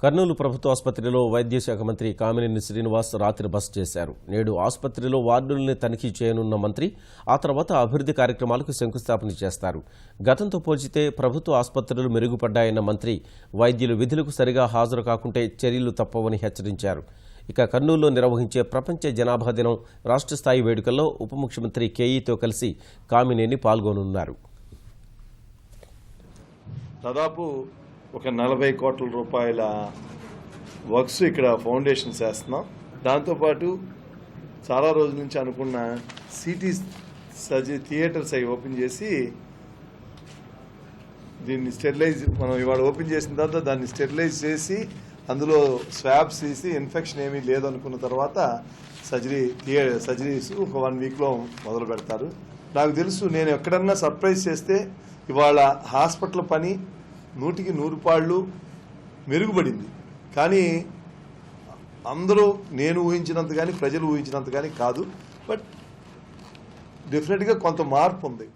కర్నూలు ప్రభుత్వ ఆసుపత్రిలో వైద్య శాఖ మంత్రి కామినేని శ్రీనివాస్ రాత్రి బస చేశారు. నేడు ఆసుపత్రిలో వార్డుల్ని తనిఖీ చేయనున్న మంత్రి ఆ తర్వాత అభివృద్ధి కార్యక్రమాలకు శంకుస్థాపన చేస్తారు. గతంతో పోల్చితే ప్రభుత్వ ఆసుపత్రులు మెరుగుపడ్డాయన్న మంత్రి వైద్యులు విధులకు సరిగా హాజరు కాకుంటే చర్యలు తప్పవని హెచ్చరించారు. ఇక కర్నూలులో నిర్వహించే ప్రపంచ జనాభా దినం రాష్ట్ర స్థాయి వేడుకల్లో ఉప ముఖ్యమంత్రి కేఈతో కలిసి కామినేని పాల్గొనున్నారు. దాదాపు ఒక 40 కోట్ల రూపాయల వర్క్స్ ఇక్కడ ఫౌండేషన్ చేస్తున్నాం. దాంతోపాటు చాలా రోజుల నుంచి అనుకున్న సిటీ సర్జరీ థియేటర్స్ అవి ఓపెన్ చేసి దీన్ని స్టెరిలైజ్ మనం ఇవాళ ఓపెన్ చేసిన తర్వాత దాన్ని స్టెరిలైజ్ చేసి అందులో స్వాబ్స్ తీసి ఇన్ఫెక్షన్ ఏమీ లేదనుకున్న తర్వాత సర్జరీస్ ఒక 1 వీక్లో మొదలు పెడతారు. నాకు తెలుసు, నేను ఎక్కడన్నా సర్ప్రైజ్ చేస్తే ఇవాళ హాస్పిటల్ పని 100కి 100 పాళ్ళు మెరుగుపడింది. కానీ అందరూ నేను ఊహించినంత కానీ ప్రజలు ఊహించినంత కానీ కాదు. బట్ డెఫినెట్గా కొంత మార్పు ఉంది.